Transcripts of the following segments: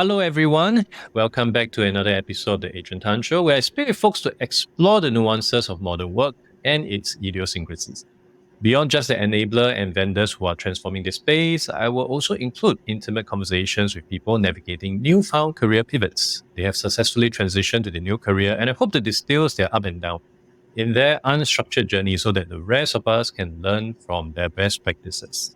Hello, everyone. Welcome back to another episode of the Adrian Tan Show, where I speak with folks to explore the nuances of modern work and its idiosyncrasies. Beyond just the enabler and vendors who are transforming the space, I will also include intimate conversations with people navigating newfound career pivots. They have successfully transitioned to the new career, and I hope to distill their up and down in their unstructured journey so that the rest of us can learn from their best practices.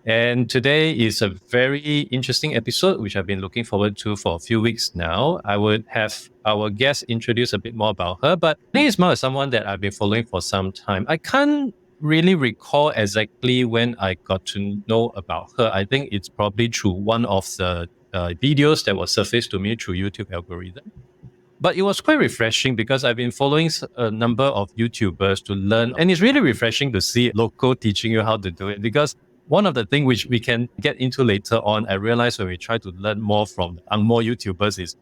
And today is a very interesting episode, which I've been looking forward to for a few weeks now. I would have our guest introduce a bit more about her, but Renee Ismail is someone that I've been following for some time. I can't really recall exactly when I got to know about her. I think it's probably through one of the videos that was surfaced to me through YouTube algorithm. But it was quite refreshing because I've been following a number of YouTubers to learn. And it's really refreshing to see local teaching you how to do it, because one of the things which we can get into later on, I realized when we try to learn more from more YouTubers is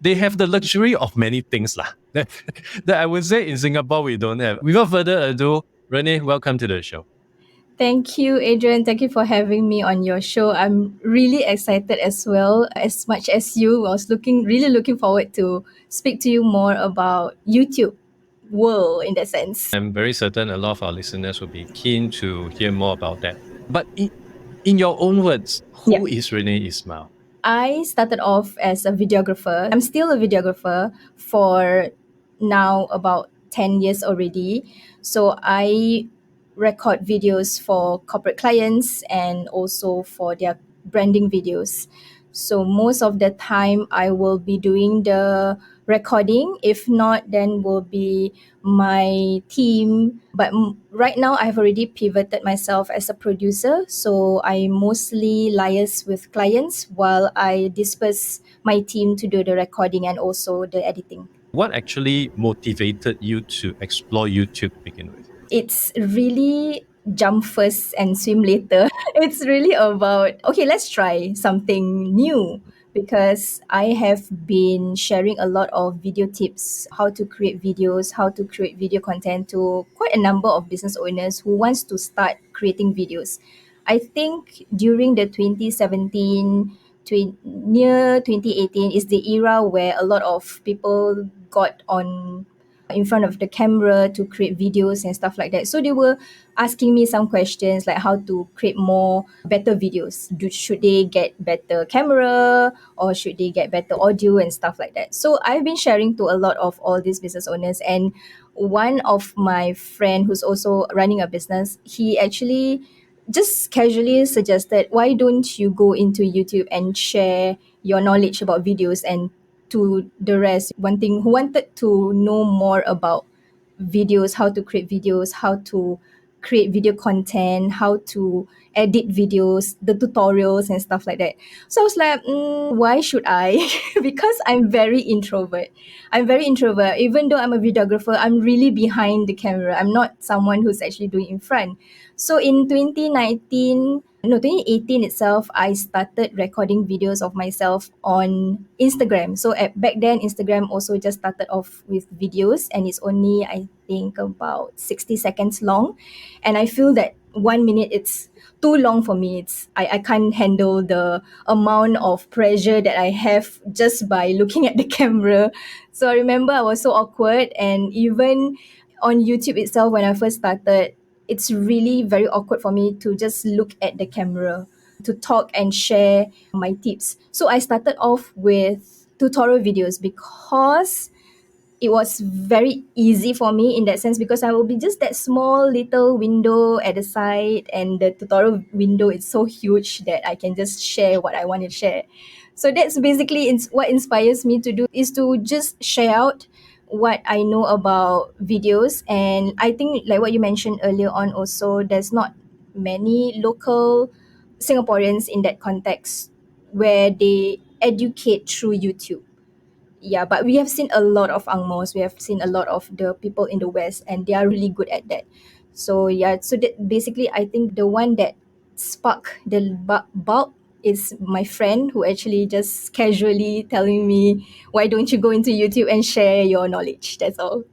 they have the luxury of many things that I would say in Singapore we don't have. Without further ado, Renee, welcome to the show. Thank you, Adrian. Thank you for having me on your show. I'm really excited as well, as much as you. I was really looking forward to speak to you more about YouTube world in that sense. I'm very certain a lot of our listeners will be keen to hear more about that. But in your own words, who is Renee Ismail? I started off as a videographer. I'm still a videographer for now about 10 years already. So I record videos for corporate clients and also for their branding videos. So most of the time I will be doing the recording. If not, then will be my team. But right now I've already pivoted myself as a producer. So I mostly liaise with clients while I disperse my team to do the recording and also the editing. What actually motivated you to explore YouTube to begin with? It's really jump first and swim later. It's really about, okay, let's try something new, because I have been sharing a lot of video tips, how to create videos, how to create video content to quite a number of business owners who wants to start creating videos. I think during the 2017 near 2018 is the era where a lot of people got on in front of the camera to create videos and stuff like that. So they were asking me some questions like how to create more better videos. Should they get better camera or should they get better audio and stuff like that? So I've been sharing to a lot of all these business owners, and one of my friend who's also running a business, he actually just casually suggested, why don't you go into YouTube and share your knowledge about videos, and to the rest who wanted to know more about videos, how to create videos, how to create video content, how to edit videos, the tutorials and stuff like that. So I was like, why should I? Because I'm very introvert. Even though I'm a videographer, I'm really behind the camera. I'm not someone who's actually doing in front. So in 2018 itself, I started recording videos of myself on Instagram. So back then, Instagram also just started off with videos, and it's only, I think, about 60 seconds long. And I feel that 1 minute, it's too long for me. I can't handle the amount of pressure that I have just by looking at the camera. So I remember I was so awkward, and even on YouTube itself, when I first started, it's really very awkward for me to just look at the camera, to talk and share my tips. So I started off with tutorial videos because it was very easy for me in that sense, because I will be just that small little window at the side, and the tutorial window is so huge that I can just share what I want to share. So that's basically what inspires me to do, is to just share out what I know about videos. And I think, like what you mentioned earlier on also, there's not many local Singaporeans in that context where they educate through YouTube. Yeah, but we have seen a lot of angmos, we have seen a lot of the people in the West, and they are really good at that. So yeah, so that basically, I think the one that sparked the bulb is my friend, who actually just casually telling me, why don't you go into YouTube and share your knowledge? That's all.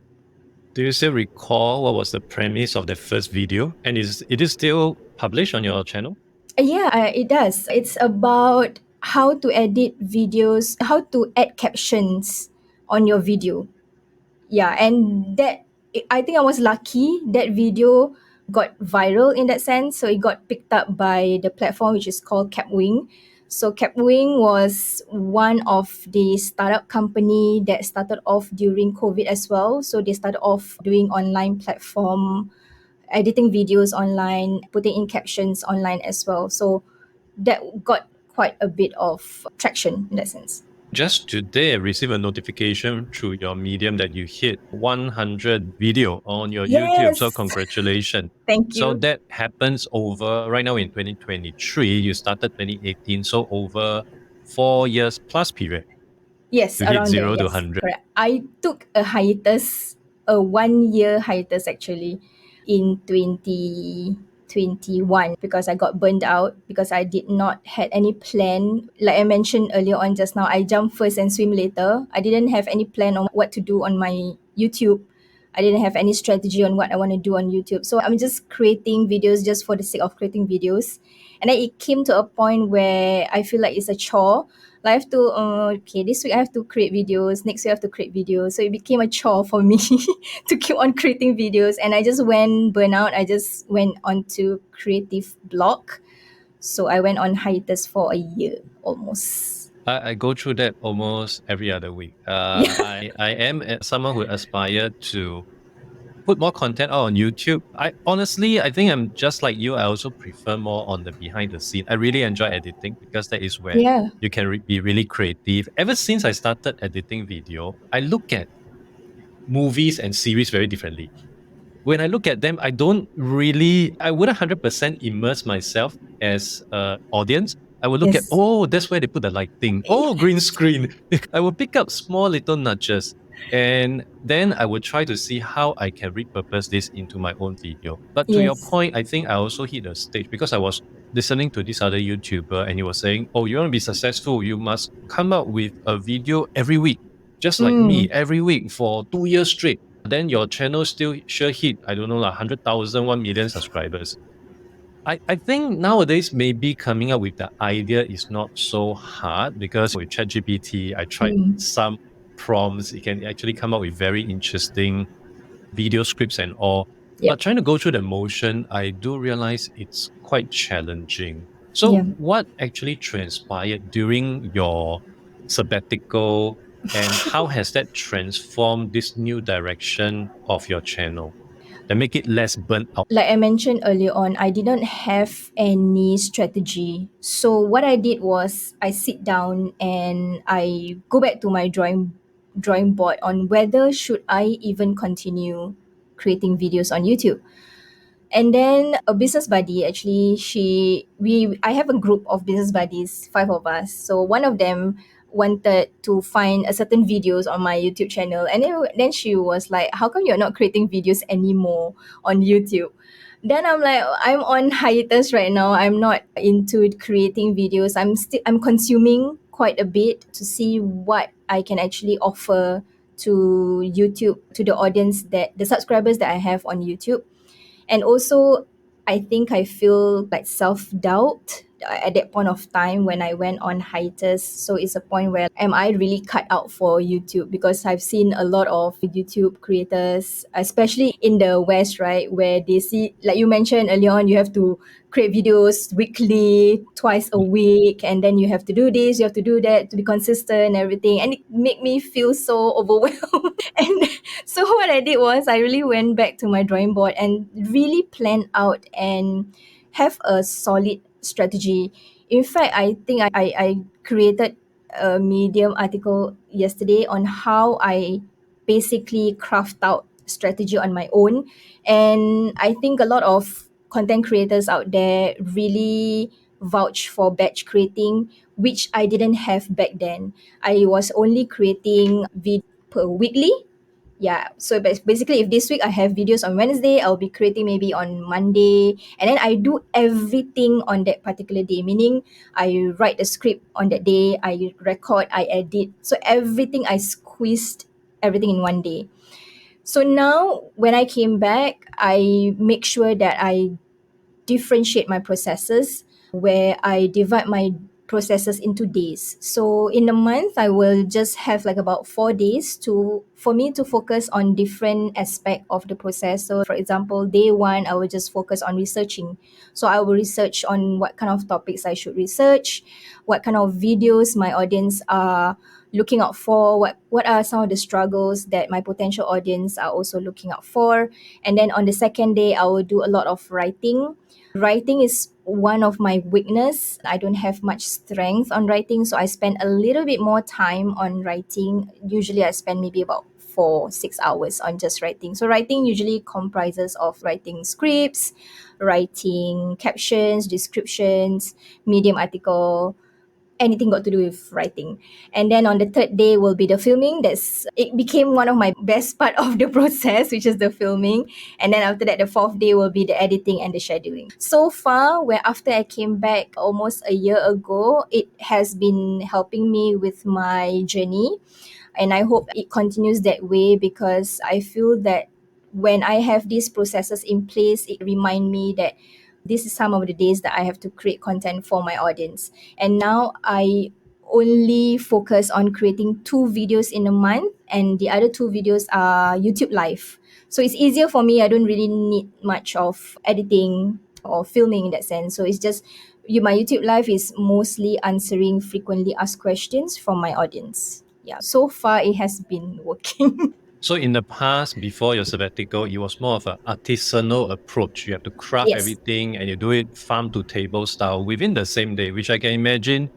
Do you still recall what was the premise of the first video? And it is still published on your channel? Yeah, it does. It's about how to edit videos, how to add captions on your video. Yeah, and that, I think I was lucky that video got viral in that sense. So it got picked up by the platform which is called Capwing. So Capwing was one of the startup company that started off during COVID as well. So they started off doing online platform, editing videos online, putting in captions online as well. So that got quite a bit of traction in that sense. Just today, I received a notification through your medium that you hit 100 video on your YouTube. So Yes, congratulations. thank So you. that happens over right now in 2023. You started 2018. So over 4 years plus period Yes, to hit around there. 0 to Yes, 100. correct. I took a hiatus, a 1 year hiatus actually, in 2021 because I got burned out because I did not had any plan. Like I mentioned earlier on just now, I jump first and swim later. I didn't have any plan on what to do on my YouTube. I didn't have any strategy on what I want to do on YouTube. So I'm just creating videos just for the sake of creating videos. And then it came to a point where I feel like it's a chore. Like I have to, okay, this week I have to create videos, next week I have to create videos. So it became a chore for me to keep on creating videos. And I just went burnout. I just went on to creative block. So I went on hiatus for a year almost. I go through that almost every other week. Yeah. I am someone who aspire to put more content out on YouTube. I think I'm just like you. I also prefer more on the behind the scene. I really enjoy editing because that is where Yeah. you can be really creative. Ever since I started editing video, I look at movies and series very differently. When I look at them, I wouldn't 100% immerse myself as an audience. I would look at, Yes. oh, that's where they put the lighting. Oh, green screen. I will pick up small little nudges and then I would try to see how I can repurpose this into my own video. But to your Yes. point, I think I also hit a stage because I was listening to this other YouTuber and he was saying, oh, you want to be successful, you must come out with a video every week, just like me, Mm. every week for 2 years straight. Then your channel still sure hit, I don't know, like 100,000, 1 million subscribers. I think nowadays maybe coming up with the idea is not so hard because with ChatGPT, I tried Mm. some prompts. It can actually come up with very interesting video scripts and all. But Yep. trying to go through the motion, I do realize it's quite challenging. So, Yeah. what actually transpired during your sabbatical, and how has that transformed this new direction of your channel that make it less burnt out? Like I mentioned earlier on, I didn't have any strategy. So what I did was I sit down and I go back to my drawing board on whether should I even continue creating videos on YouTube. And then a business buddy, actually, I have a group of business buddies, five of us. So one of them wanted to find a certain videos on my YouTube channel, and then she was like, how come you're not creating videos anymore on YouTube? Then I'm like, I'm on hiatus right now. I'm not into creating videos. I'm consuming quite a bit to see what I can actually offer to YouTube, to the audience, that the subscribers that I have on YouTube. And also, I think I feel like self doubt at that point of time when I went on hiatus. So it's a point where am I really cut out for YouTube? Because I've seen a lot of YouTube creators, especially in the West, right, where they see, like you mentioned earlier on, you have to create videos weekly, twice a week, and then you have to do this, you have to do that to be consistent and everything. And it made me feel so overwhelmed. And so what I did was I really went back to my drawing board and really planned out and have a solid strategy. In fact, I think I created a Medium article yesterday on how I basically craft out strategy on my own. And I think a lot of content creators out there really vouch for batch creating, which I didn't have back then. I was only creating per weekly. Yeah, so basically, if this week I have videos on Wednesday, I'll be creating maybe on Monday, and then I do everything on that particular day, meaning I write the script on that day, I record, I edit, so everything I squeezed everything in one day. So now when I came back, I make sure that I differentiate my processes, where I divide my processes into days. So in a month, I will just have like about 4 days for me to focus on different aspect of the process. So for example, day one, I will just focus on researching. So I will research on what kind of topics I should research, what kind of videos my audience are looking out for, what are some of the struggles that my potential audience are also looking out for. And then on the second day, I will do a lot of writing. Writing is one of my weakness. I don't have much strength on writing, so I spend a little bit more time on writing. Usually I spend maybe about 4 6 hours on just writing. So writing usually comprises of writing scripts, writing captions, descriptions, medium article, anything got to do with writing. And then on the third day will be the filming. It became one of my best part of the process, which is the filming. And then after that, the fourth day will be the editing and the scheduling. So far, where after I came back almost a year ago, it has been helping me with my journey. And I hope it continues that way, because I feel that when I have these processes in place, it remind me that this is some of the days that I have to create content for my audience. And now I only focus on creating 2 videos in a month, and the other 2 videos are YouTube live. So it's easier for me. I don't really need much of editing or filming in that sense. So it's just my YouTube live is mostly answering frequently asked questions from my audience. Yeah, so far it has been working. So in the past, before your sabbatical, it was more of an artisanal approach. You have to craft Yes. everything and you do it farm to table style within the same day, which I can imagine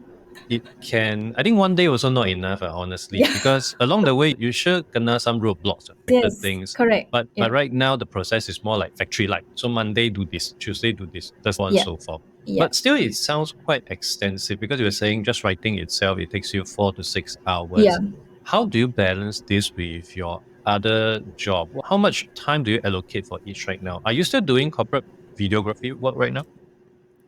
I think one day also not enough, honestly, Yeah. because along the way, you sure kena some roadblocks, affected Yes, things. correct. But Yeah. right now, the process is more like factory like. So Monday do this, Tuesday do this, so on and Yeah. so forth. Yeah. But still, it sounds quite extensive because you were saying just writing itself, it takes you 4 to 6 hours. Yeah. How do you balance this with your other job? How much time do you allocate for each right now? Are you still doing corporate videography work right now?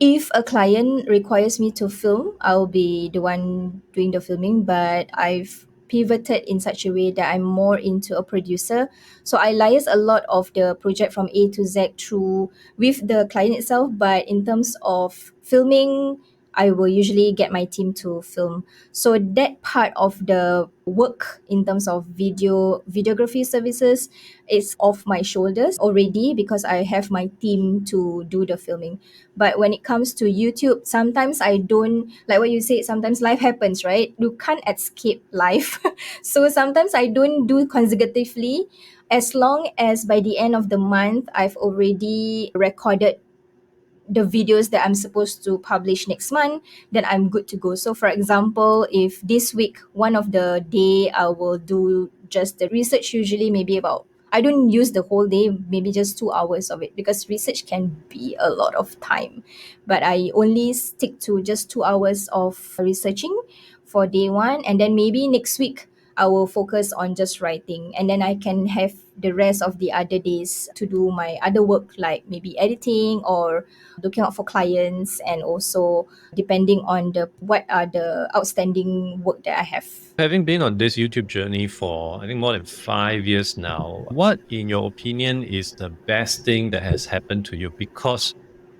If a client requires me to film, I'll be the one doing the filming, but I've pivoted in such a way that I'm more into a producer. So I liaise a lot of the project from A to Z through with the client itself, but in terms of filming, I will usually get my team to film. So that part of the work in terms of videography services is off my shoulders already, because I have my team to do the filming. But when it comes to YouTube, sometimes I don't, like what you said, sometimes life happens, right? You can't escape life. So sometimes I don't do consecutively. As long as by the end of the month, I've already recorded the videos that I'm supposed to publish next month, then I'm good to go. So for example, if this week, one of the day I will do just the research, usually maybe about, I don't use the whole day, maybe just 2 hours of it, because research can be a lot of time. But I only stick to just 2 hours of researching for day one. And then maybe next week, I will focus on just writing. And then I can have the rest of the other days to do my other work, like maybe editing or looking out for clients, and also depending on the what are the outstanding work that I have. Having been on this YouTube journey for, I think, more than 5 years now, what, in your opinion, is the best thing that has happened to you because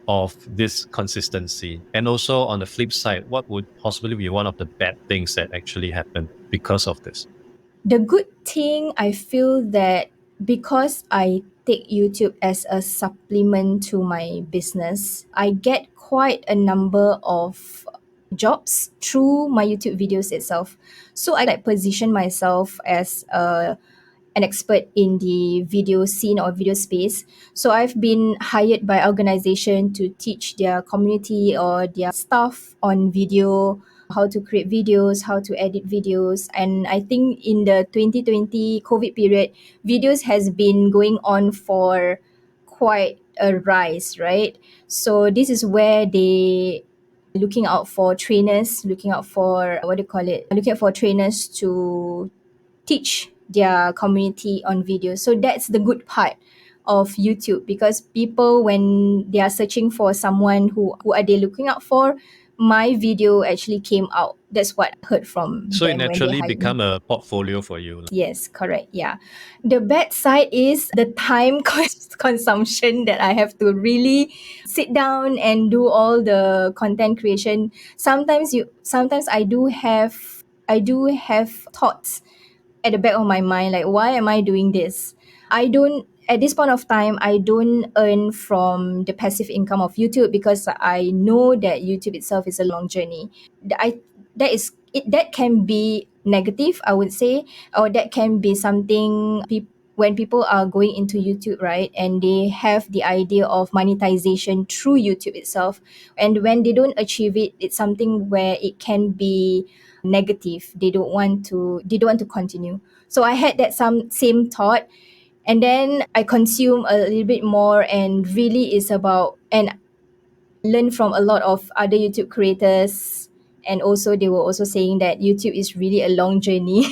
of this consistency? And also, on the flip side, what would possibly be one of the bad things that actually happened because of this? The good thing, I feel that because I take YouTube as a supplement to my business, I get quite a number of jobs through my YouTube videos itself. So I like position myself as an expert in the video scene or video space. So I've been hired by organization to teach their community or their staff on video, how to create videos, how to edit videos. And I think in the 2020 COVID period, videos has been going on for quite a rise, right? So this is where they looking out for trainers, looking out for what do you call it? Looking out for trainers to teach their community on video. So that's the good part of YouTube, because people, when they are searching for someone, who are they looking out for, my video actually came out. That's what I heard from So it them when they naturally hired me. become a portfolio for you. Yes, correct. Yeah. The bad side is the time consumption that I have to really sit down and do all the content creation. Sometimes I do have thoughts at the back of my mind, like, why am I doing this? I don't At this point of time, I don't earn from the passive income of YouTube, because I know that YouTube itself is a long journey. I that is it That can be negative, I would say, or that can be something when people are going into YouTube, right, and they have the idea of monetization through YouTube itself, and when they don't achieve it, it's something where it can be negative. They don't want to continue. So I had that some same thought, and then I consume a little bit more, and really is about, and learn from a lot of other YouTube creators, and also they were also saying that YouTube is really a long journey,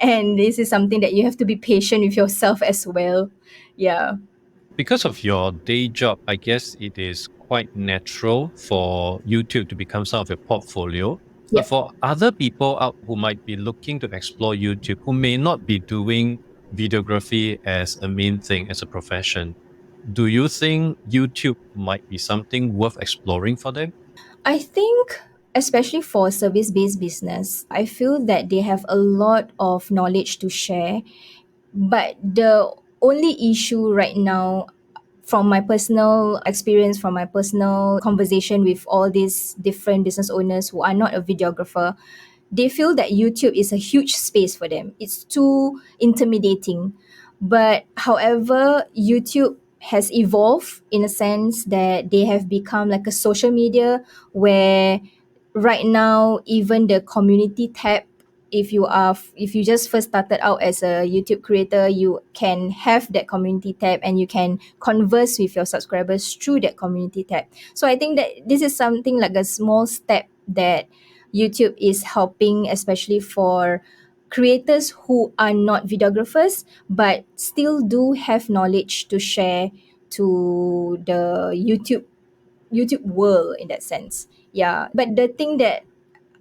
and this is something that you have to be patient with yourself as well. Yeah. Because of your day job, I guess it is quite natural for YouTube to become some of your portfolio. But Yep. for other people out who might be looking to explore YouTube, who may not be doing videography as a main thing, as a profession, do you think YouTube might be something worth exploring for them? I think, especially for service-based business, I feel that they have a lot of knowledge to share. But the only issue right now, from my personal experience, from my personal conversation with all these different business owners who are not a videographer, they feel that YouTube is a huge space for them. It's too intimidating. But however, YouTube has evolved in a sense that they have become like a social media where right now even the community tab, if you just first started out as a YouTube creator, you can have that community tab and you can converse with your subscribers through that community tab. So I think that this is something like a small step that YouTube is helping, especially for creators who are not videographers but still do have knowledge to share to the YouTube world in that sense. Yeah. But the thing that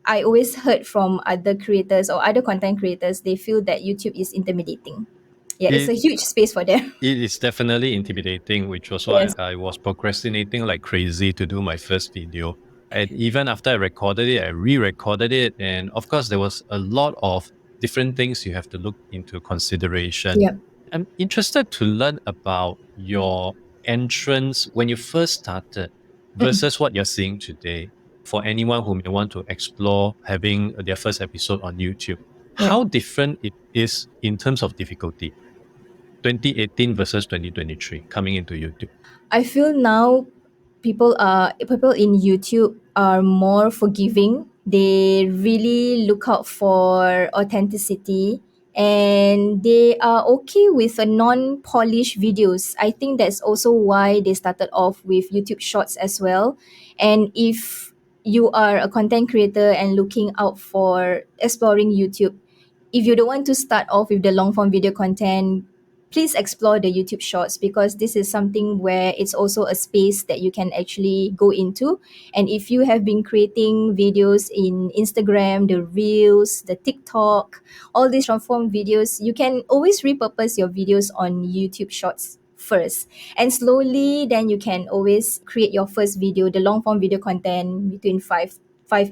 I always heard from other creators or other content creators, they feel that YouTube is intimidating. Yeah, it's a It huge space for them. It is definitely intimidating, which was why Yes. I was procrastinating like crazy to do my first video. And even after I recorded it, I re-recorded it. And of course, there was a lot of different things you have to look into consideration. Yep. I'm interested to learn about your entrance when you first started versus what you're seeing today. For anyone who may want to explore having their first episode on YouTube, Yep. how different it is in terms of difficulty? 2018 versus 2023 coming into YouTube. I feel now people in YouTube are more forgiving. They really look out for authenticity, and they are okay with a non-polished videos. I think that's also why they started off with YouTube Shorts as well. And if you are a content creator and looking out for exploring YouTube, if you don't want to start off with the long form video content, please explore the YouTube Shorts, because this is something where it's also a space that you can actually go into. And if you have been creating videos in Instagram, the Reels, the TikTok, all these short form videos, you can always repurpose your videos on YouTube Shorts first, and slowly then you can always create your first video, the long form video content between 5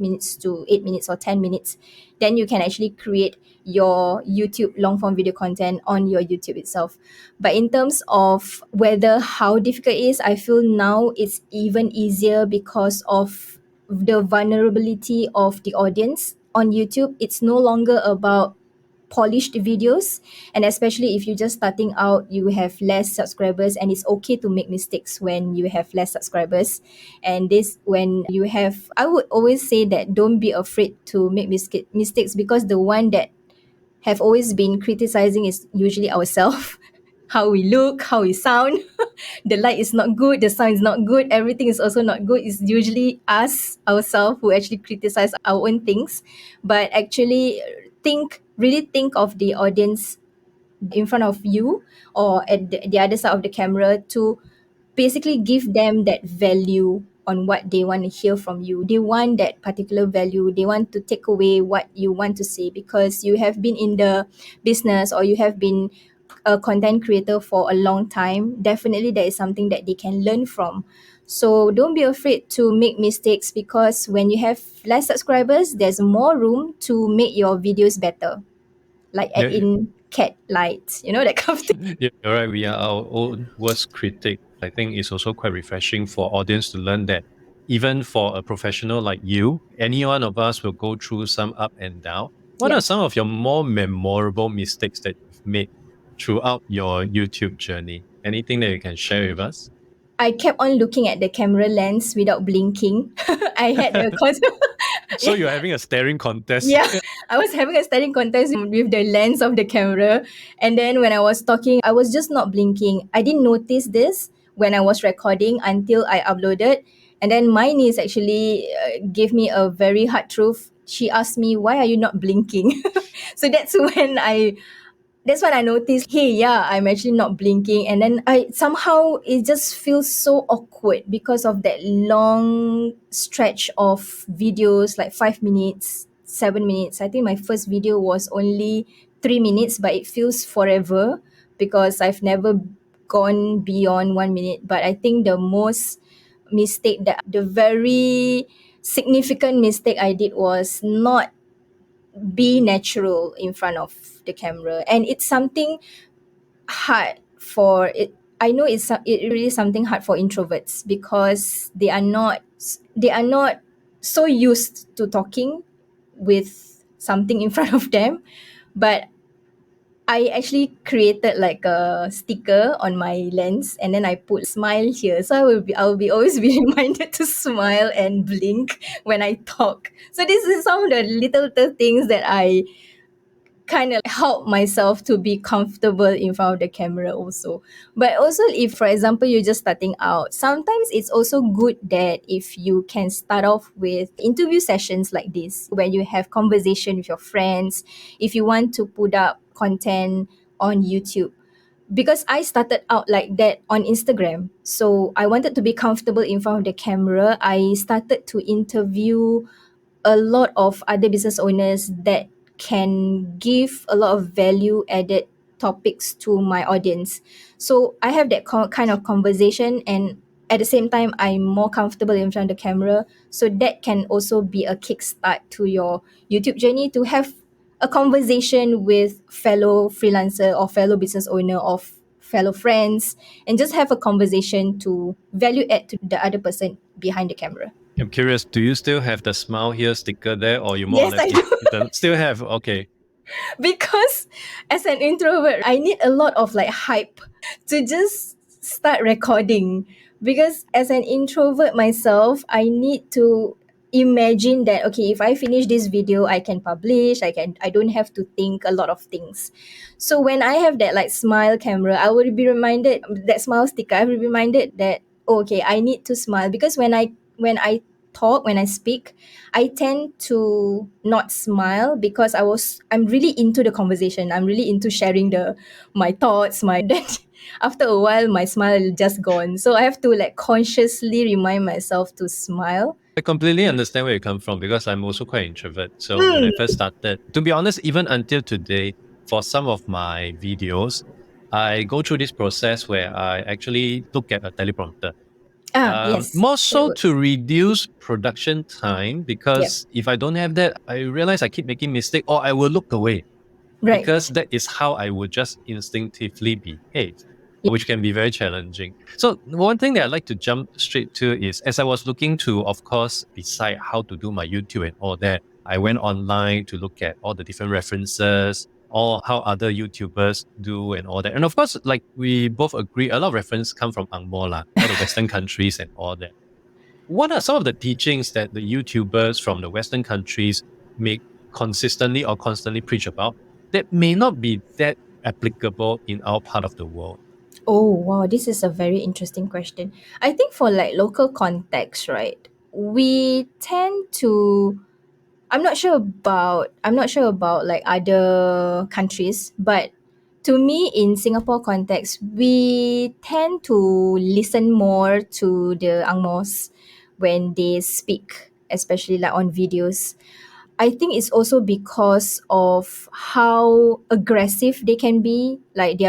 minutes to 8 minutes or 10 minutes. Then you can actually create your YouTube long form video content on your YouTube itself. But in terms of whether how difficult it is, I feel now it's even easier because of the vulnerability of the audience on YouTube. It's no longer about polished videos, and especially if you're just starting out, you have less subscribers, and it's okay to make mistakes when you have less subscribers. And this when you have I would always say that don't be afraid to make mistakes, because the one that have always been criticizing is usually ourselves. How we look, how we sound, the light is not good, the sound is not good, everything is also not good. It's usually us ourselves who actually criticize our own things. But actually really think of the audience in front of you or at the other side of the camera, to basically give them that value on what they want to hear from you. They want that particular value. They want to take away what you want to say because you have been in the business or you have been a content creator for a long time. Definitely there is something that they can learn from. So don't be afraid to make mistakes because when you have less subscribers, there's more room to make your videos better. Like add Yeah, in cat lights, that kind of thing. yeah, you're right. We are our own worst critic. I think it's also quite refreshing for audience to learn that even for a professional like you, any one of us will go through some up and down. What Yeah. are some of your more memorable mistakes that you've made throughout your YouTube journey? Anything that you can share with us? I kept on looking at the camera lens without blinking. I had a So you're having a staring contest. yeah, I was having a staring contest with the lens of the camera. And then when I was talking, I was just not blinking. I didn't notice this when I was recording until I uploaded. And then my niece actually gave me a very hard truth. She asked me, "Why are you not blinking?" So that's when I noticed, hey, yeah, I'm actually not blinking. And then it just feels so awkward because of that long stretch of videos, like 5 minutes, 7 minutes. I think my first video was only 3 minutes, but it feels forever because I've never gone beyond 1 minute. But I think the very significant mistake I did was not be natural in front of the camera, and it's something hard for it. I know it really is something hard for introverts because they are not so used to talking with something in front of them. But I actually created like a sticker on my lens, and then I put smile here. So I will be always be reminded to smile and blink when I talk. So this is some of the little things that I kind of help myself to be comfortable in front of the camera also. But also, if for example you're just starting out, sometimes it's also good that if you can start off with interview sessions like this where you have conversation with your friends, if you want to put up content on YouTube, because I started out like that on Instagram. So I wanted to be comfortable in front of the camera. I started to interview a lot of other business owners that can give a lot of value added topics to my audience. So I have that kind of conversation, and at the same time I'm more comfortable in front of the camera. So that can also be a kickstart to your YouTube journey, to have a conversation with fellow freelancer or fellow business owner or fellow friends, and just have a conversation to value add to the other person behind the camera. I'm curious, do you still have the smile here sticker there, or you more or Yes, less I do. still have? Okay. Because as an introvert, I need a lot of like hype to just start recording. Because as an introvert myself, I need to imagine that, okay, if I finish this video, I can publish, I don't have to think a lot of things. So when I have that like smile camera, I will be reminded, that smile sticker, I will be reminded that, oh, okay, I need to smile. Because when I talk, when I speak, I tend to not smile because I'm really into the conversation. I'm really into sharing my thoughts, my then after a while my smile just gone. So I have to like consciously remind myself to smile. I completely understand where you come from because I'm also quite introvert. So when I Mm. first started, to be honest, even until today, for some of my videos, I go through this process where I actually look at a teleprompter. Yes. More That so to works. reduce production time Yep. because if I don't have that, I realize I keep making mistake or I will look away because Right. that is how I would just instinctively behave, Yep. which can be very challenging. So one thing that I'd like to jump straight to is as I was looking to, of course, decide how to do my YouTube and all that, I went online to look at all the different references, or how other YouTubers do and all that. And of course, like we both agree, a lot of reference come from Ang Mo lah, all the Western countries and all that. What are some of the teachings that the YouTubers from the Western countries may consistently or constantly preach about that may not be that applicable in our part of the world? Oh, wow, this is a very interesting question. I think for like local context, right? We tend to I'm not sure about like other countries, but to me in Singapore context, we tend to listen more to the Angmos. when they speak, especially like on videos. I think it's also because of how aggressive they can be. Like they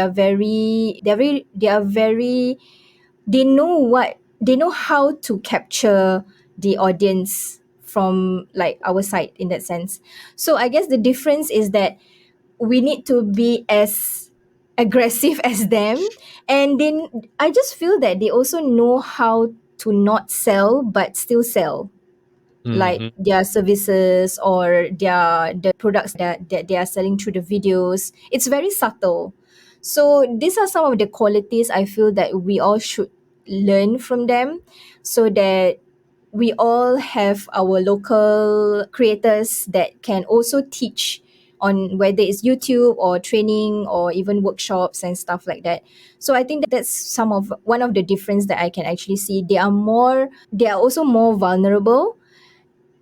know how to capture the audience from like our side in that sense. So I guess the difference is that we need to be as aggressive as them, and then I just feel that they also know how to not sell but still sell, like Mm-hmm. their services or the products that they are selling through the videos. It's very subtle. So these are some of the qualities I feel that we all should learn from them, so that we all have our local creators that can also teach on whether it's YouTube or training or even workshops and stuff like that. So I think that's some of one of the difference that I can actually see. They are also more vulnerable,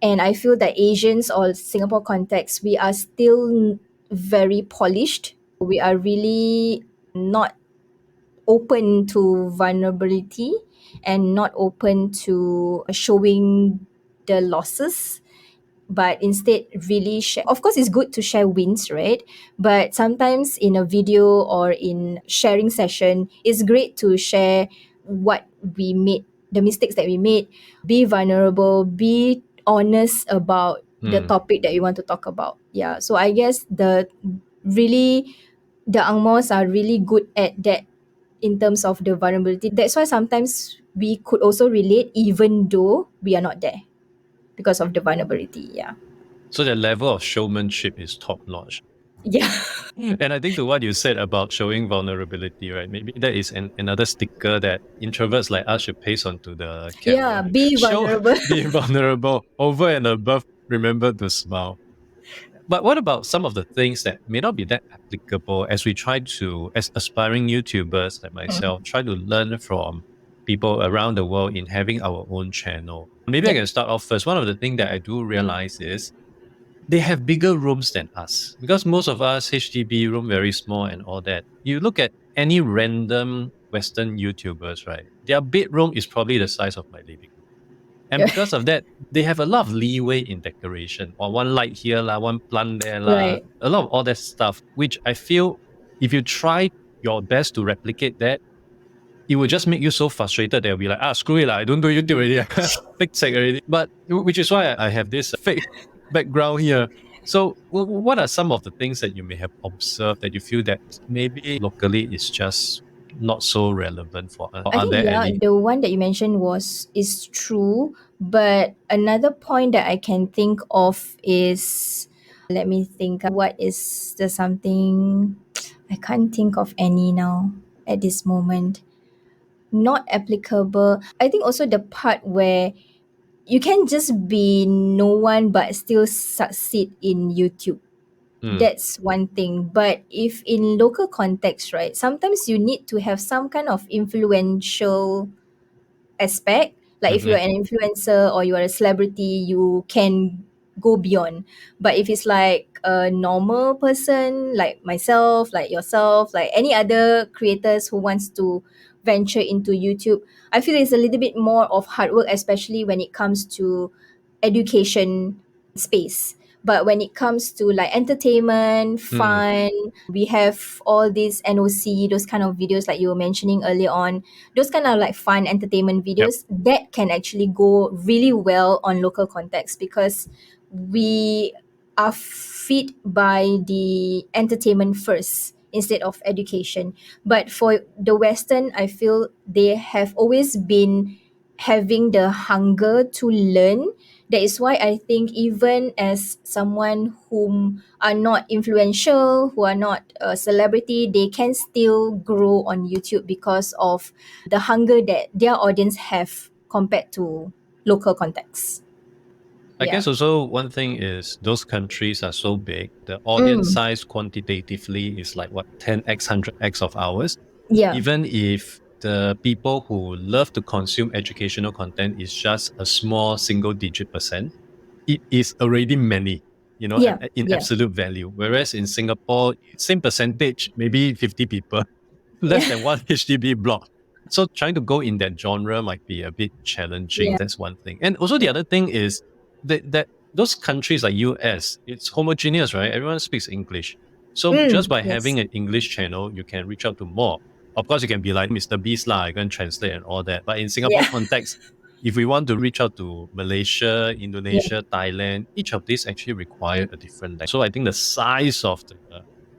and I feel that Asians or Singapore context, we are still very polished. We are really not open to vulnerability and not open to showing the losses, but instead really share. Of course, it's good to share wins, right? But sometimes in a video or in sharing session, it's great to share what we made, the mistakes that we made, be vulnerable, be honest about the Mm. topic that you want to talk about. Yeah. So I guess really the Angmos are really good at that in terms of the vulnerability. That's why sometimes we could also relate even though we are not there because of the vulnerability. Yeah. So the level of showmanship is top notch. Yeah. And I think to what you said about showing vulnerability, right? Maybe that is another sticker that introverts like us should paste onto the Yeah. camera. Be Show vulnerable. being vulnerable over and above. Remember to smile. But what about some of the things that may not be that applicable as we try to, as aspiring YouTubers like myself, try to learn from people around the world in having our own channel? Maybe I Yep. can start off first. One of the things that I do realize is they have bigger rooms than us because most of us HDB room very small and all that. You look at any random Western YouTubers, right? Their bedroom is probably the size of my living room. And because of that, they have a lot of leeway in decoration, or one light here, lah, one plant there, lah, Right. a lot of all that stuff, which I feel if you try your best to replicate that, it will just make you so frustrated that you'll be like, screw it, lah, I don't do YouTube already. Fake tech already. But which is why I have this fake background here. So what are some of the things that you may have observed that you feel that maybe locally is just not so relevant for us? Or I are think there yeah, any? the one that you mentioned is true, but another point that I can think of is, let me think, what is the something, I can't think of any now at this moment. Not applicable. I think also the part where you can just be no one but still succeed in YouTube. Hmm, That's one thing. But if in local context, right, sometimes you need to have some kind of influential aspect. Like if you're mhm. an influencer or you are a celebrity, you can go beyond. But if it's like a normal person, like myself, like yourself, like any other creators who wants to venture into YouTube, I feel it's a little bit more of hard work, especially when it comes to education space. But when it comes to like entertainment, Hmm. fun, we have all these NOC, those kind of videos like you were mentioning earlier on, those kind of like fun entertainment Yep. videos that can actually go really well on local context, because we are feed by the entertainment first instead of education. But for the Western, I feel they have always been having the hunger to learn. That is why I think even as someone whom are not influential, who are not a celebrity, they can still grow on YouTube because of the hunger that their audience have compared to local context. I Yeah. guess also one thing is those countries are so big, the audience Mm. size quantitatively is like what, 10x, 100x of ours. Yeah. Even if the people who love to consume educational content is just a small single digit percent, it is already many, Yeah. in Yeah. absolute value. Whereas in Singapore, same percentage, maybe 50 people, less Yeah. than one HDB block. So trying to go in that genre might be a bit challenging. Yeah. That's one thing. And also the other thing is that those countries like US, it's homogeneous, right? Everyone speaks English. So just by Yes. having an English channel, you can reach out to more. Of course, you can be like Mr. Beast lah, you can translate and all that. But in Singapore Yeah. context, if we want to reach out to Malaysia, Yeah. Indonesia, Thailand, each of these actually require a different language. So I think the size of the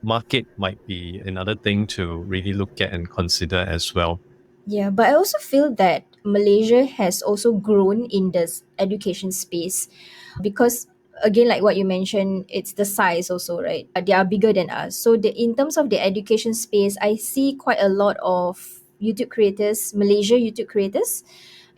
market might be another thing to really look at and consider as well. Yeah, but I also feel that Malaysia has also grown in this education space because again like what you mentioned, it's the size also, right? They are bigger than us. So in terms of the education space, I see quite a lot of YouTube creators, Malaysia YouTube creators,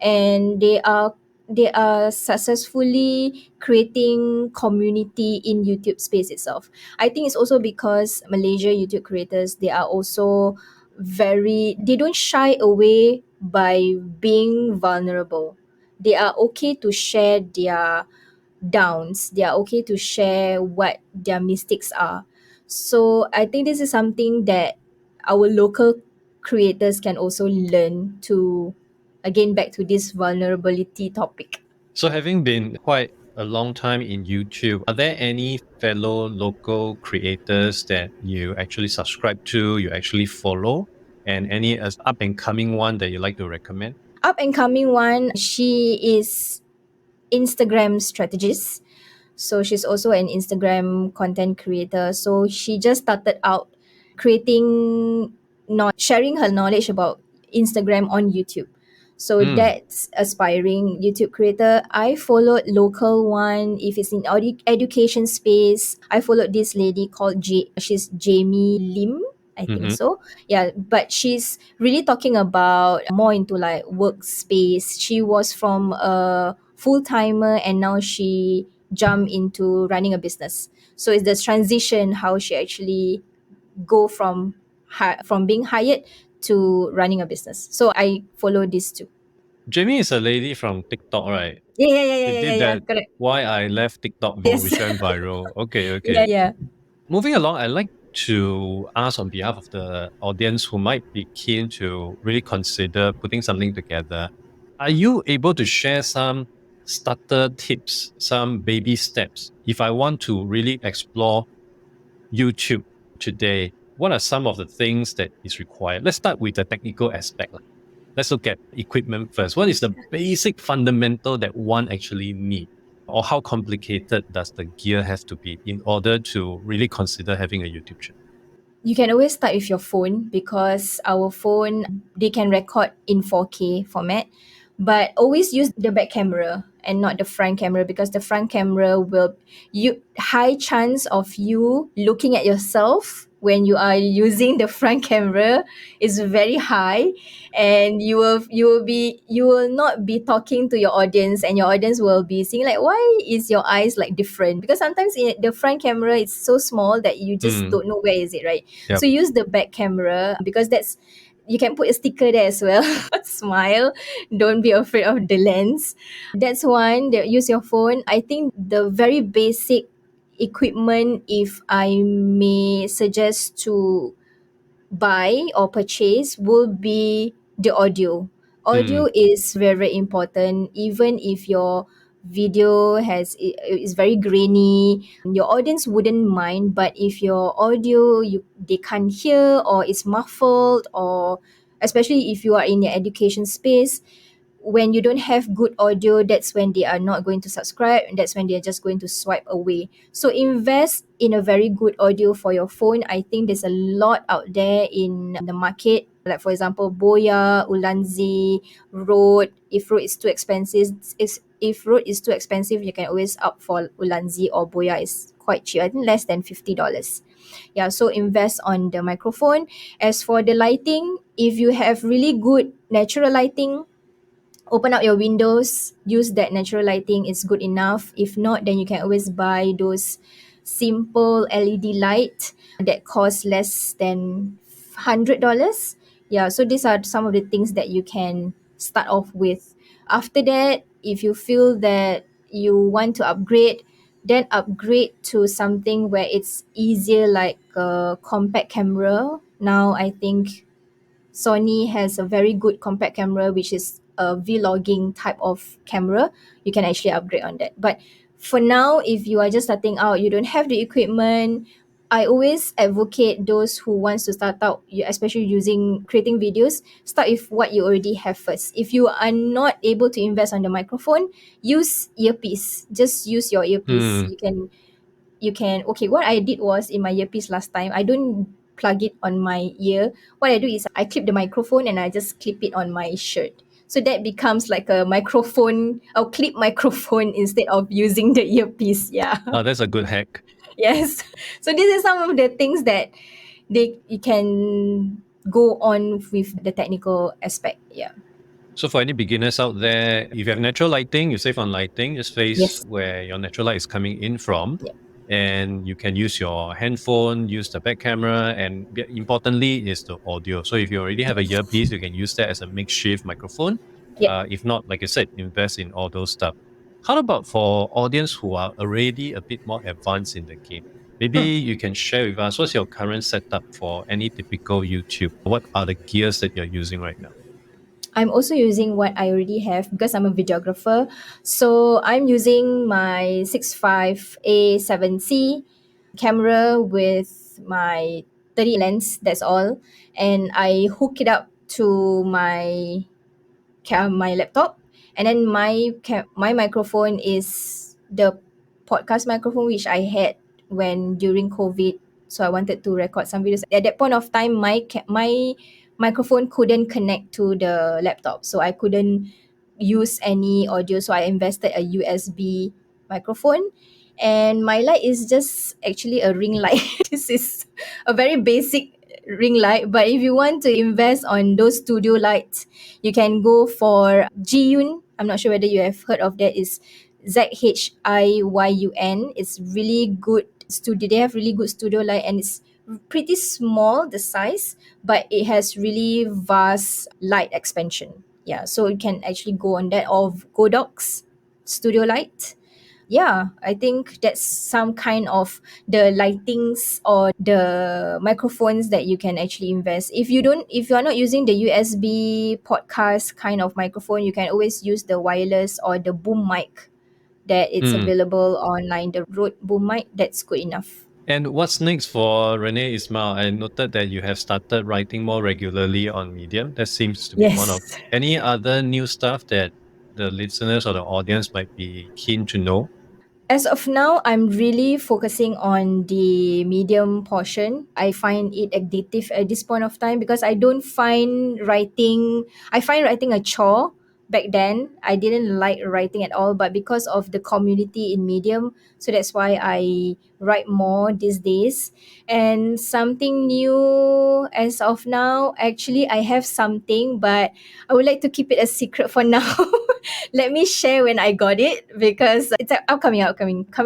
and they are successfully creating community in YouTube space itself. I think it's also because Malaysia YouTube creators, they are also they don't shy away by being vulnerable. They are okay to share their downs. They are okay to share what their mistakes are. So I think this is something that our local creators can also learn to, again, back to this vulnerability topic. So, having been quite a long time in YouTube, are there any fellow local creators that you actually subscribe to, you actually follow, and any as up and coming one that you like to recommend? Up and coming one, she is Instagram strategist. So she's also an Instagram content creator. So she just started out creating, not sharing her knowledge about Instagram on YouTube. So Mm, that's aspiring YouTube creator. I followed local one. If it's in education space, I followed this lady called she's Jamie Lim, I think hmm. so. Yeah, but she's really talking about more into like workspace. She was from a full timer and now she jumped into running a business. So it's the transition how she actually go from being hired to running a business. So I follow these two. Jamie is a lady from TikTok, right? Yeah, yeah, yeah, She yeah, yeah, did yeah. that Correct. Why I Left TikTok video, Yes. which went viral. Okay, Yeah, okay. yeah. Moving along, I'd like to ask on behalf of the audience who might be keen to really consider putting something together. Are you able to share some starter tips, some baby steps? If I want to really explore YouTube today, what are some of the things that is required? Let's start with the technical aspect. Let's look at equipment first. What is the basic fundamental that one actually need? Or how complicated does the gear have to be in order to really consider having a YouTube channel? You can always start with your phone because our phone, they can record in 4K format, but always use the back camera and not the front camera because the front camera will, you high chance of you looking at yourself when you are using the front camera is very high, and you will not be talking to your audience, and your audience will be seeing like, why is your eyes like different, because sometimes the front camera is so small that you just Mm, don't know where is it, right? yep. So use the back camera because that's, you can put a sticker there as well. Smile, don't be afraid of the lens. That's one. Use your phone. I think the very basic equipment, if I may suggest to buy or purchase, will be the audio. Mm, Audio is very, very important. Even if your video is very grainy, your audience wouldn't mind. But if your audio they can't hear, or it's muffled, or especially if you are in the education space, when you don't have good audio, that's when they are not going to subscribe, and that's when they're just going to swipe away. So invest in a very good audio for your phone. I think there's a lot out there in the market, like for example Boya, Ulanzi, Rode. If Rode is too expensive, if Rode is too expensive, you can always opt for Ulanzi, or Boya is quite cheap, I think less than $50. Yeah, so invest on the microphone. As for the lighting, if you have really good natural lighting, open up your windows, use that natural lighting, is good enough. If not, then you can always buy those simple LED light that cost less than $100. Yeah, so these are some of the things that you can start off with. After that, if you feel that you want to upgrade, then upgrade to something where it's easier, like a compact camera. Now I think Sony has a very good compact camera, which is a vlogging type of camera. You can actually upgrade on that. But for now, if you are just starting out, you don't have the equipment, I always advocate those who wants to start out, especially using creating videos, start with what you already have first. If you are not able to invest on the microphone, use earpiece. Just use your earpiece. You can okay, what I did was in my earpiece last time, I don't plug it on my ear. What I do is I clip the microphone and I just clip it on my shirt. So that becomes like a microphone, a clip microphone instead of using the earpiece. Yeah. Oh, that's a good hack. Yes. So this is some of the things that you can go on with the technical aspect. Yeah. So for any beginners out there, if you have natural lighting, you save on lighting, just face Yes. where your natural light is coming in from. Yeah. And you can use your handphone, use the back camera, and importantly is the audio. So if you already have a Yes. earpiece, you can use that as a makeshift microphone. Yeah. If not, like I said, invest in all those stuff. How about for audience who are already a bit more advanced in the game? Maybe you can share with us what's your current setup for any typical YouTube. What are the gears that you're using right now? I'm also using what I already have because I'm a videographer. So I'm using my 65A7C camera with my 30 lens, that's all. And I hook it up to my laptop, and then my microphone is the podcast microphone which I had when during COVID. So I wanted to record some videos. At that point of time, my microphone couldn't connect to the laptop, so I couldn't use any audio. So I invested a USB microphone, and my light is just actually a ring light. This is a very basic ring light, but if you want to invest on those studio lights, you can go for Jiyun. I'm not sure whether you have heard of that. Is ZHIYUN. It's really good studio. They have really good studio light, and it's pretty small the size, but it has really vast light expansion. Yeah, so you can actually go on that, of Godox studio light. Yeah, I think that's some kind of the lightings or the microphones that you can actually invest. If you are not using the USB podcast kind of microphone, you can always use the wireless or the boom mic that it's Mm. available online, the Rode boom mic. That's good enough. And what's next for Renee Ismail? I noted that you have started writing more regularly on Medium. That seems to be one of Yes. any other new stuff that the listeners or the audience might be keen to know. As of now, I'm really focusing on the medium portion. I find it addictive at this point of time because I find writing a chore. Back then, I didn't like writing at all, but because of the community in Medium, so that's why I write more these days. And something new as of now, actually, I have something, but I would like to keep it a secret for now. Let me share when I got it because it's coming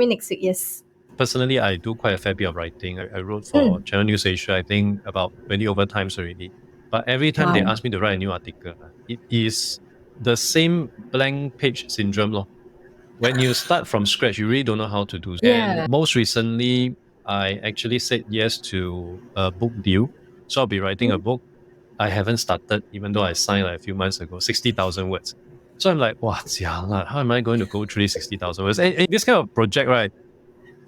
next week. Yes. Personally, I do quite a fair bit of writing. I wrote for Mm. Channel News Asia, I think about 20 over times already. But every time they Wow. ask me to write a new article, it is the same blank page syndrome. Lor. When you start from scratch, you really don't know how to do. And Yeah. most recently, I actually said yes to a book deal. So I'll be writing a Mm. book. I haven't started, even though I signed like a few months ago, 60,000 words. So I'm like, wow, how am I going to go through these 60,000 words? And this kind of project, right?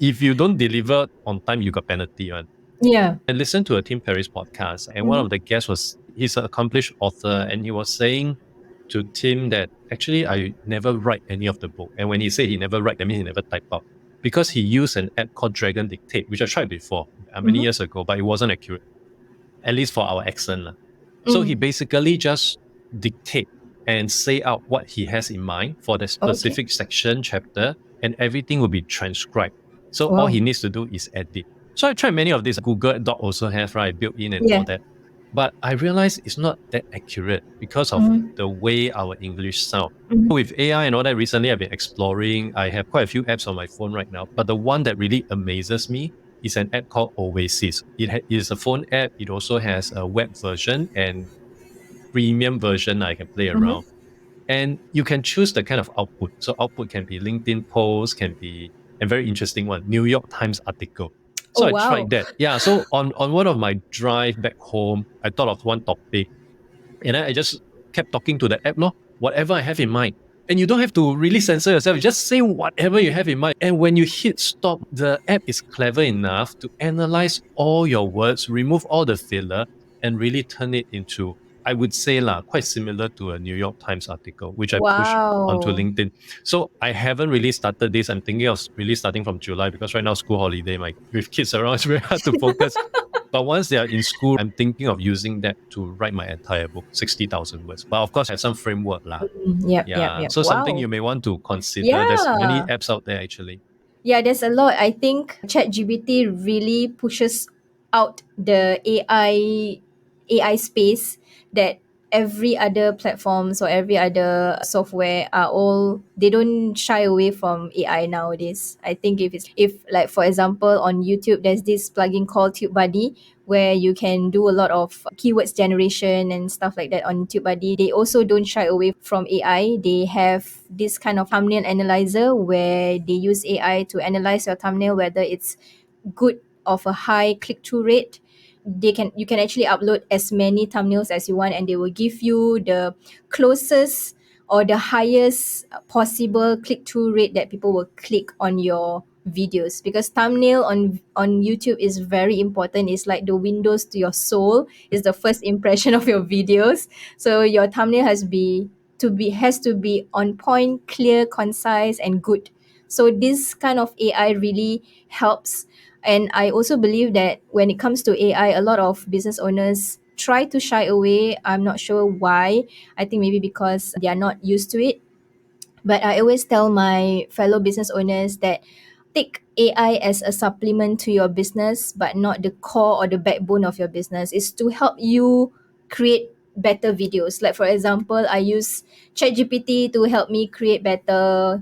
If you don't deliver on time, you got penalty, right? Yeah. I listened to a Tim Ferriss podcast, and one Mhm. of the guests he's an accomplished author, and he was saying to Tim that actually I never write any of the book. And when he said he never write, that means he never type out. Because he used an app called Dragon Dictate, which I tried before many Mhm. years ago, but it wasn't accurate, at least for our accent. So he Mm. basically just dictate and say out what he has in mind for the Okay. specific section, chapter, and everything will be transcribed. So all Wow. he needs to do is edit. So I tried many of these. Google Doc also have, right, built in and all Yeah. that. But I realized it's not that accurate because of Mhm. the way our English sound. Mhm. With AI and all that, recently I've been exploring. I have quite a few apps on my phone right now, but the one that really amazes me is an app called Oasis. It is a phone app. It also has a web version and premium version I can play Mhm. around. And you can choose the kind of output. So output can be LinkedIn post, can be a very interesting one, New York Times article. Oh So I wow. tried that. Yeah. So on one of my drive back home, I thought of one topic. And then I just kept talking to the app, whatever I have in mind. And you don't have to really censor yourself. You just say whatever you have in mind. And when you hit stop, the app is clever enough to analyze all your words, remove all the filler, and really turn it into, I would say, quite similar to a New York Times article, which I push onto Wow. LinkedIn. So I haven't really started this. I'm thinking of really starting from July because right now school holiday, with kids around, it's very hard to focus. But once they are in school, I'm thinking of using that to write my entire book, 60,000 words. But of course, I have some framework. Yep, yep, Yeah. yep. So something Wow. you may want to consider. There's many Yeah. apps out there actually. Yeah, there's a lot. I think ChatGPT really pushes out the AI space that every other platforms or every other software are all, they don't shy away from AI nowadays. I think if like for example on YouTube there's this plugin called TubeBuddy where you can do a lot of keywords generation and stuff like that on TubeBuddy. They also don't shy away from AI. They have this kind of thumbnail analyzer where they use AI to analyze your thumbnail whether it's good of a high click-through rate. You can actually upload as many thumbnails as you want and they will give you the closest or the highest possible click-through rate that people will click on your videos, because thumbnail on YouTube is very important. It's like the windows to your soul. It's the first impression of your videos. So your thumbnail has to be on point, clear, concise, and good. So this kind of AI really helps. And I also believe that when it comes to AI, a lot of business owners try to shy away. I'm not sure why. I think maybe because they are not used to it. But I always tell my fellow business owners that take AI as a supplement to your business, but not the core or the backbone of your business. It's to help you create better videos. Like for example, I use ChatGPT to help me create better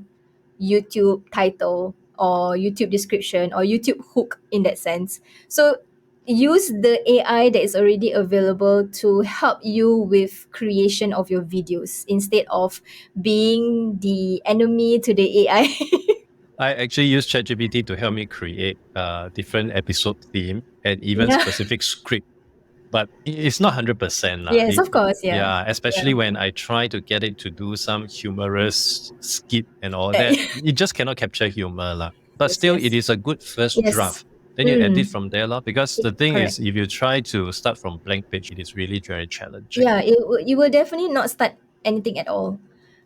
YouTube title or YouTube description or YouTube hook in that sense. So use the AI that is already available to help you with creation of your videos instead of being the enemy to the AI. I actually use ChatGPT to help me create different episode theme and even Yeah. specific script. But it's not 100%. Yes, of course. Yeah. Yeah, especially Yeah. when I try to get it to do some humorous skit and all that. It just cannot capture humor. But Yes, still, it yes. is a good first Yes. draft. Then you edit Mm, from there. Because the thing correct. is, if you try to start from blank page, it is really very challenging. Yeah, you will definitely not start anything at all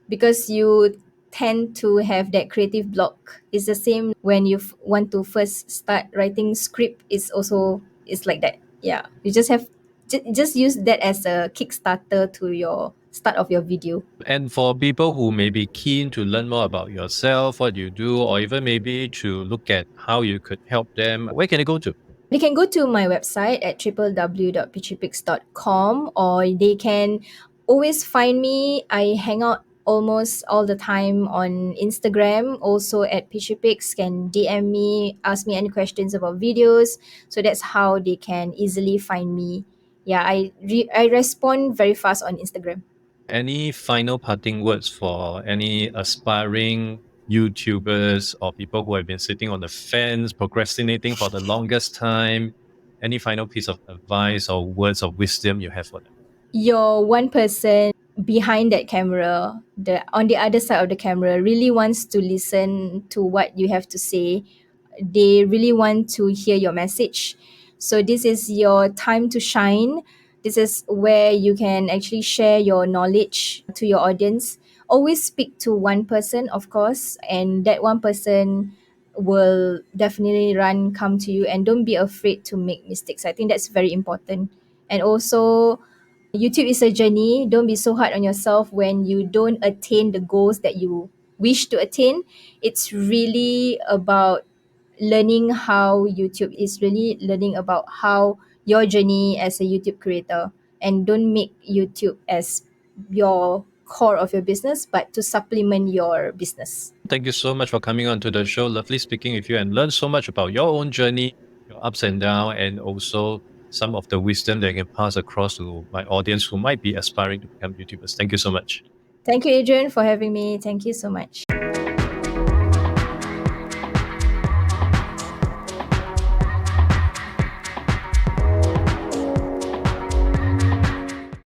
because you tend to have that creative block. It's the same when you want to first start writing script. It's like that. Yeah, you just have just use that as a kickstarter to your start of your video. And for people who may be keen to learn more about yourself, what you do, or even maybe to look at how you could help them, where can they go to? They can go to my website at www.pitchypix.com, or they can always find me. I hang out almost all the time on Instagram, also at Pitchypix. Can DM me, ask me any questions about videos. So that's how they can easily find me. Yeah, I respond very fast on Instagram. Any final parting words for any aspiring YouTubers or people who have been sitting on the fence, procrastinating for the longest time? Any final piece of advice or words of wisdom you have for them? Your one person behind that camera, the on the other side of the camera, really wants to listen to what you have to say. They really want to hear your message. So this is your time to shine. This is where you can actually share your knowledge to your audience. Always speak to one person, of course, and that one person will definitely come to you, and don't be afraid to make mistakes. I think that's very important. And also, YouTube is a journey. Don't be so hard on yourself when you don't attain the goals that you wish to attain. It's really about learning how YouTube is really learning about how your journey as a YouTube creator, and don't make YouTube as your core of your business, but to supplement your business. Thank you so much for coming on to the show. Lovely speaking with you and learn so much about your own journey, your ups and downs, and also some of the wisdom that I can pass across to my audience who might be aspiring to become YouTubers. Thank you so much. Thank you, Adrian, for having me. Thank you so much.